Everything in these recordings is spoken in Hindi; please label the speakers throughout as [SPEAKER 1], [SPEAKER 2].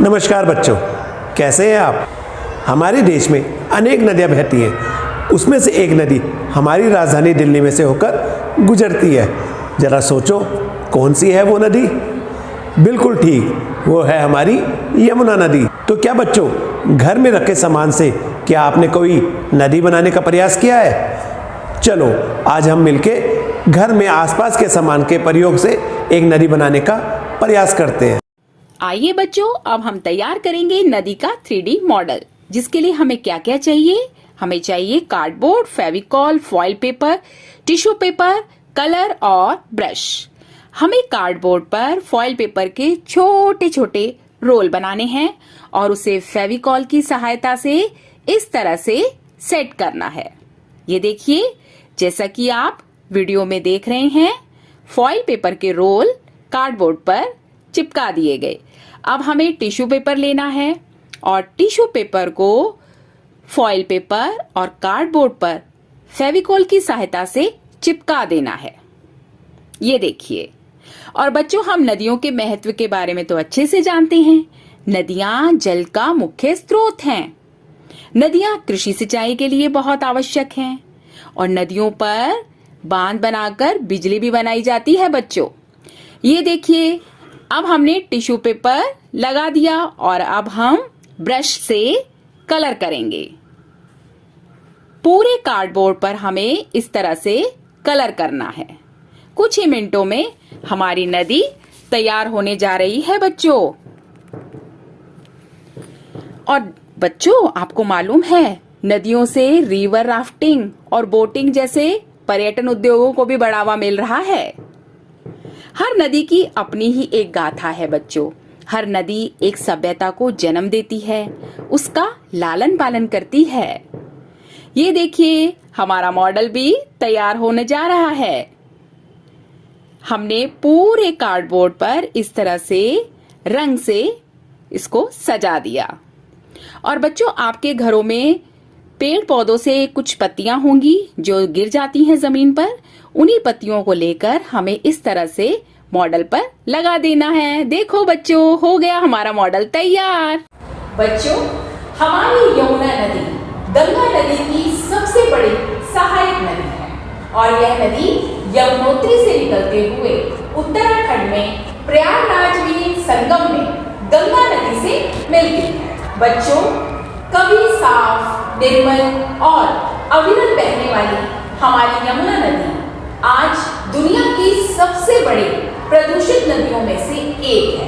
[SPEAKER 1] नमस्कार बच्चों, कैसे हैं आप। हमारे देश में अनेक नदियां बहती हैं। उसमें से एक नदी हमारी राजधानी दिल्ली में से होकर गुजरती है। ज़रा सोचो कौन सी है वो नदी। बिल्कुल ठीक, वो है हमारी यमुना नदी। तो क्या बच्चों, घर में रखे सामान से क्या आपने कोई नदी बनाने का प्रयास किया है? चलो आज हम मिलके घर में आसपास के सामान के प्रयोग से एक नदी बनाने का प्रयास करते हैं।
[SPEAKER 2] आइए बच्चों, अब हम तैयार करेंगे नदी का 3D मॉडल। जिसके लिए हमें क्या क्या चाहिए? हमें चाहिए cardboard, Fevicol, foil paper, tissue paper, colour और ब्रश। हमें कार्डबोर्ड पर फॉइल पेपर के छोटे छोटे रोल बनाने हैं और उसे फेविकॉल की सहायता से इस तरह से सेट करना है। ये देखिए, जैसा कि आप वीडियो में देख रहे हैं, फॉइल पेपर के रोल कार्डबोर्ड पर चिपका दिए गए। अब हमें टिश्यू पेपर लेना है और टिश्यू पेपर को फॉइल पेपर और कार्डबोर्ड पर फेविकॉल की सहायता से चिपका देना है। ये देखिए। और बच्चों, हम नदियों के महत्व के बारे में तो अच्छे से जानते हैं। नदियां जल का मुख्य स्रोत हैं। नदियां कृषि सिंचाई के लिए बहुत आवश्यक हैं और नदियों पर बांध बनाकर बिजली भी बनाई जाती है बच्चों। ये देखिए, अब हमने टिश्यू पेपर लगा दिया और अब हम ब्रश से कलर करेंगे। पूरे कार्डबोर्ड पर हमें इस तरह से कलर करना है। कुछ ही मिनटों में हमारी नदी तैयार होने जा रही है बच्चों। और बच्चों, आपको मालूम है, नदियों से रिवर राफ्टिंग और बोटिंग जैसे पर्यटन उद्योगों को भी बढ़ावा मिल रहा है। हर नदी की अपनी ही एक गाथा है बच्चों। हर नदी एक सभ्यता को जन्म देती है, उसका लालन पालन करती है। ये देखिए, हमारा मॉडल भी तैयार होने जा रहा है। हमने पूरे कार्डबोर्ड पर इस तरह से रंग से इसको सजा दिया। और बच्चों, आपके घरों में पेड़ पौधों से कुछ पत्तियां होंगी जो गिर जाती हैं जमीन पर। उन्हीं पत्तियों को लेकर हमें इस तरह से मॉडल पर लगा देना है। देखो बच्चों, हो गया हमारा मॉडल तैयार। बच्चों, हमारी यमुना नदी गंगा नदी की सबसे बड़ी सहायक नदी है और यह नदी यमुनोत्री से निकलते हुए उत्तराखंड में प्रयागराज में संगम में गंगा नदी से मिलती है। बच्चों, कभी साफ, निर्मल और अविरल बहने वाली हमारी यमुना नदी आज दुनिया की सबसे बड़ी प्रदूषित नदियों में से एक है।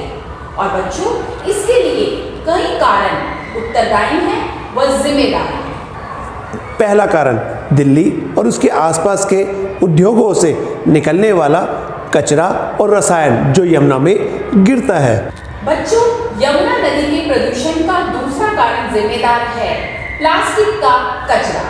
[SPEAKER 2] और बच्चों, इसके लिए कई कारण उत्तरदायी हैं व जिम्मेदार हैं।
[SPEAKER 1] पहला कारण दिल्ली और उसके आसपास के उद्योगों से निकलने वाला कचरा और रसायन जो यमुना में गिरता है।
[SPEAKER 2] बच्चों, यमुना नदी के प्रदूषण का दूसरा कारण जिम्मेदार है प्लास्टिक का कचरा।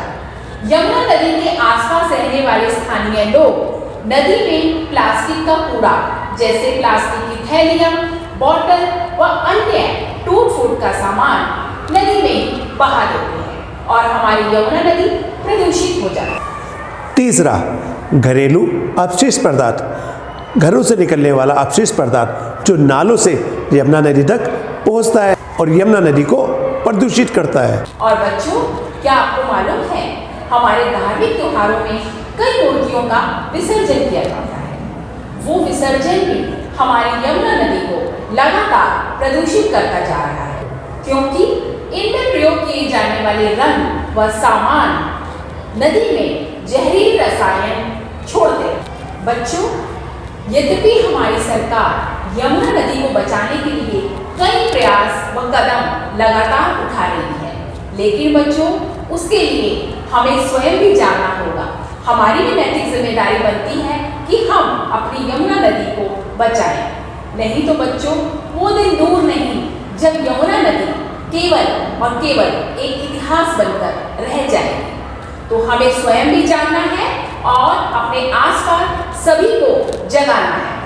[SPEAKER 2] यमुना नदी के आसपास रहने वाले स्थानीय लोग नदी में प्लास्टिक का कूड़ा जैसे प्लास्टिक की थैलियां, बोतल व अन्य टूट फूट का सामान नदी में बहा देते हैं और हमारी यमुना नदी प्रदूषित हो जाती है।
[SPEAKER 1] तीसरा, घरेलू अपशिष्ट पदार्थ। घरों से निकलने वाला अपशिष्ट पदार्थ जो नालों से यमुना नदी तक पहुंचता है और यमुना नदी को प्रदूषित करता है।
[SPEAKER 2] और बच्चों, क्या आपको मालूम है, हमारे धार्मिक त्योहारों में कई मूर्तियों का विसर्जन किया जाता है। वो विसर्जन भी हमारी यमुना नदी को लगातार प्रदूषित करता जा रहा है क्योंकि इनमें प्रयोग किए जाने वाले रंग व सामान नदी में जहरीले रसायन छोड़ते हैं। बच्चों, यद्यपि हमारी सरकार यमुना नदी को बचाने के लिए कई प्रयास व कदम लगातार उठा रही है, लेकिन बच्चों, उसके लिए हमें स्वयं भी जानना होगा। हमारी भी नैतिक जिम्मेदारी बनती है कि हम अपनी यमुना नदी को बचाएं। नहीं तो बच्चों, वो दिन दूर नहीं जब यमुना नदी केवल और केवल एक इतिहास बनकर रह जाएगी। तो हमें स्वयं भी जानना है और अपने आसपास सभी को जगाना है।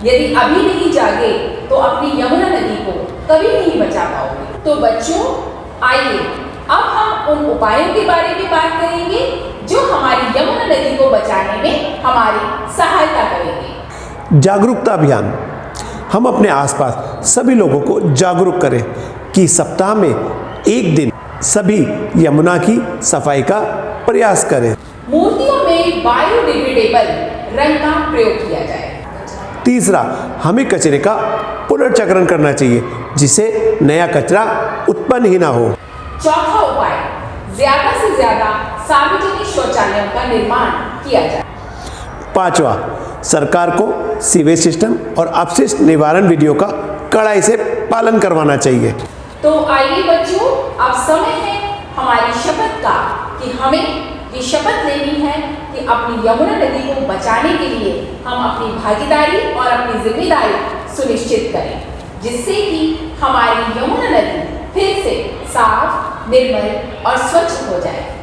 [SPEAKER 2] यदि अभी नहीं जागे तो अपनी यमुना नदी को कभी नहीं बचा पाओगे। तो बच्चों, आइए अब हम उन उपायों के बारे में बात करेंगे जो हमारी यमुना नदी को बचाने में हमारी सहायता करेंगे।
[SPEAKER 1] जागरूकता अभियान। हम अपने आसपास सभी लोगों को जागरूक करें कि सप्ताह में एक दिन सभी यमुना की सफाई का प्रयास करें।
[SPEAKER 2] मूर्तियों में बायोडिग्रेडेबल रंग का प्रयोग किया जाए।
[SPEAKER 1] तीसरा, हमें कचरे का पुनर्चक्रण करना चाहिए जिससे नया कचरा उत्पन्न ही ना हो।
[SPEAKER 2] चौथा उपाय, ज्यादा से ज्यादा सार्वजनिक शौचालयों का निर्माण किया जाए।
[SPEAKER 1] पांचवा, सरकार को सीवेज सिस्टम और अपशिष्ट निवारण विधियों का कड़ाई से पालन करवाना चाहिए।
[SPEAKER 2] तो आइए बच्चों, अब समय है हमारी शपथ का कि हमें ये शपथ लेनी है कि अपनी यमुना नदी को बचाने के लिए हम अपनी भागीदारी और अपनी जिम्मेदारी सुनिश्चित करें, जिससे कि हमारी यमुना नदी फिर से साफ, निर्मल और स्वच्छ हो जाए।